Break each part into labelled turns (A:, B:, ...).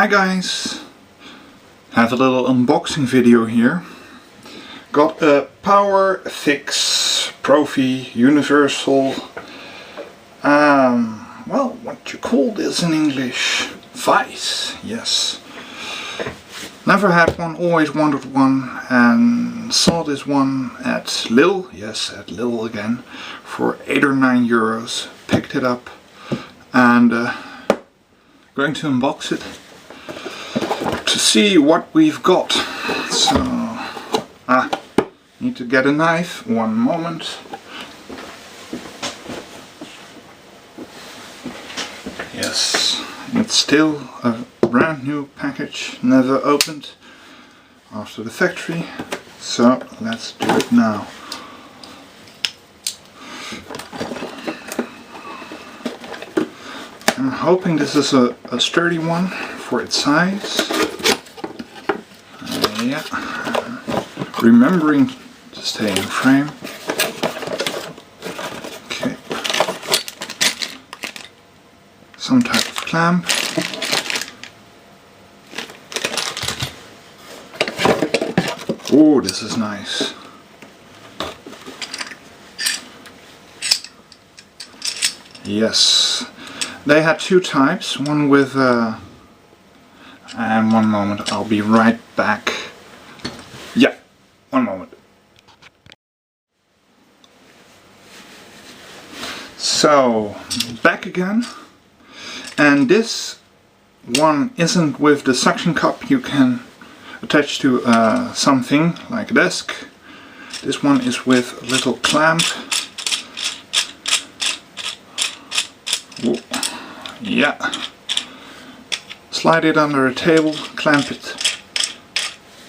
A: Hi guys, have a little unboxing video here. Got a Powerfix Profi Universal, well, what you call this in English? Vice, yes. Never had one, always wanted one, and saw this one at Lidl, yes, at Lidl again, for 8 or 9 euros. Picked it up and going to unbox it to see what we've got. So, need to get a knife, one moment. Yes, it's still a brand new package, never opened after the factory, so let's do it now. I'm hoping this is a sturdy one for its size. Yeah, remembering to stay in frame. Okay, some type of clamp. Oh, this is nice. Yes, they had two types, one with and one moment, I'll be right back. Yeah, one moment. So, back again, and this one isn't with the suction cup you can attach to something like a desk. This one is with a little clamp. Whoa. Yeah, slide it under a table, clamp it,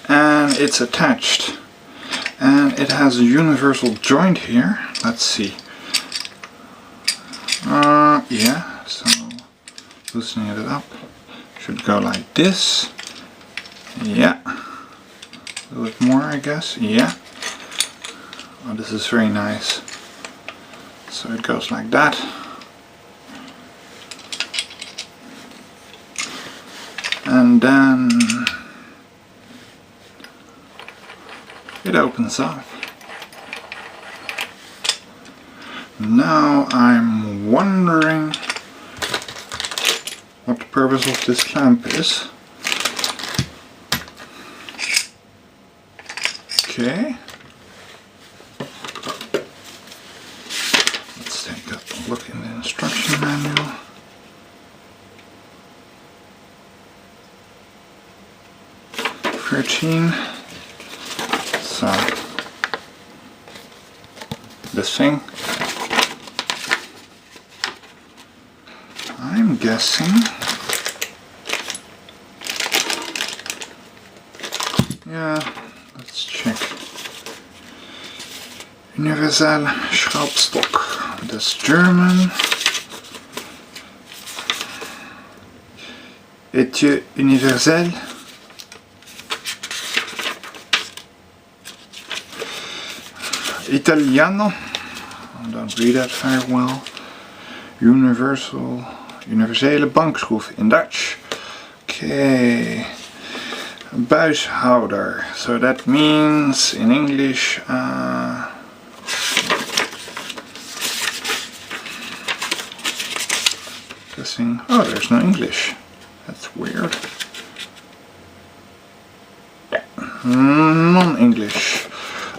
A: and it's attached, and it has a universal joint here. Let's see. Yeah, so loosening it up should go like this. Yeah, a little bit more, I guess. Yeah. Oh, this is very nice. So it goes like that. And then it opens up. Now I'm wondering what the purpose of this clamp is. Okay. Let's take a look in the instruction manual. So this thing, I'm guessing, yeah, let's check. Universal Schraubstock, that's German. Etieu universel. Italiano, I don't read that very well. Universele bankschroef in Dutch. Okay, buishouder. So that means in English, guessing. Oh, there's no English. That's weird. Non-English.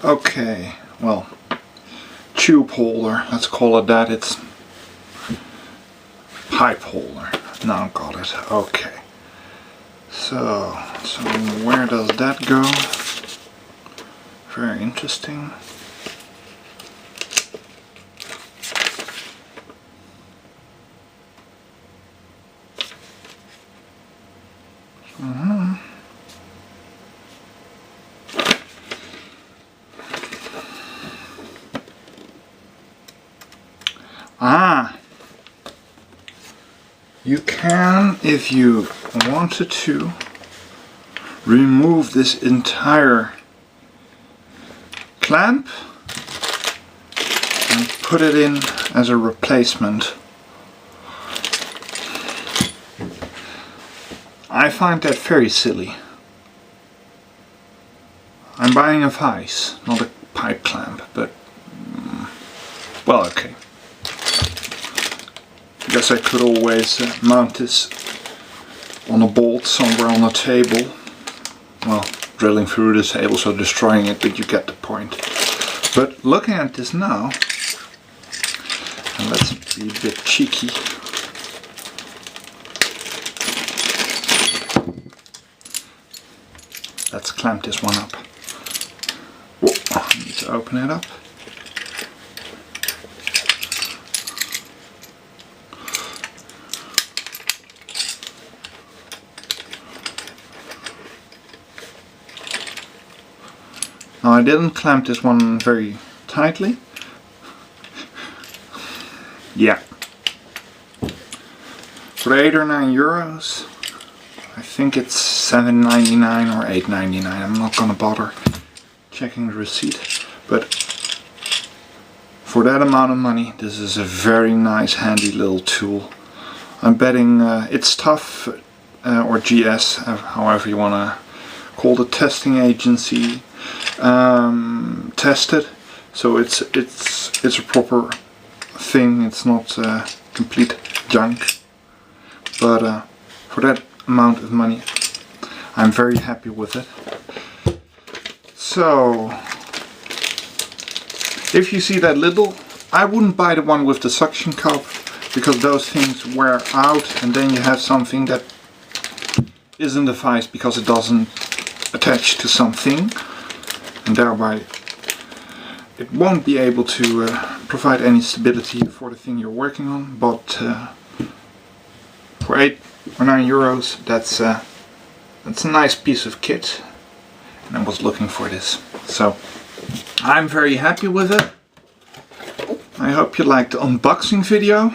A: Okay. Well, tube holder, let's call it that. It's pipe holder. Now got it. Okay. So where does that go? Very interesting. You can, if you wanted to, remove this entire clamp and put it in as a replacement. I find that very silly. I'm buying a vise, not a pipe clamp, but well, okay. I guess I could always mount this on a bolt somewhere on a table. Well, drilling through the table, so destroying it, but you get the point. But looking at this now, and let's be a bit cheeky. Let's clamp this one up. Whoa, I need to open it up. Now I didn't clamp this one very tightly. Yeah. For 8 or 9 euros, I think it's $7.99 or $8.99. I'm not gonna bother checking the receipt, but for that amount of money, this is a very nice, handy little tool. I'm betting it's tough, or GS, however you wanna call the testing agency, tested, so it's a proper thing. It's not complete junk, but for that amount of money, I'm very happy with it. So if you see that Lidl, I wouldn't buy the one with the suction cup, because those things wear out, and then you have something that isn't a vise because it doesn't attach to something, and thereby it won't be able to provide any stability for the thing you're working on. But for 8 or 9 euros, that's a nice piece of kit, and I was looking for this, so I'm very happy with it. I hope you liked the unboxing video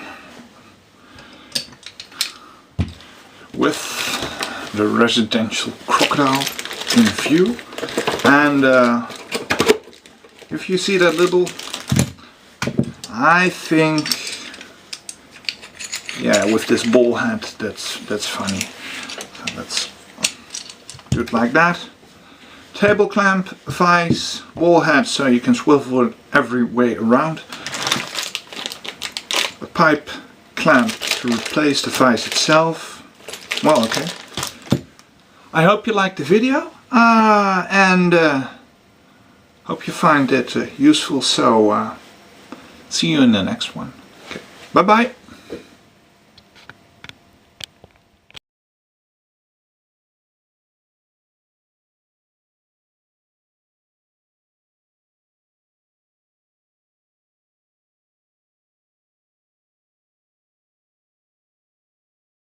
A: with the residential crocodile in view. And if you see that little, I think, yeah, with this ball head, that's funny. So let's do it like that. Table clamp, vise, ball head, so you can swivel it every way around. A pipe clamp to replace the vise itself. Well, okay. I hope you liked the video, and hope you find it useful. So see you in the next one. Okay. Bye bye.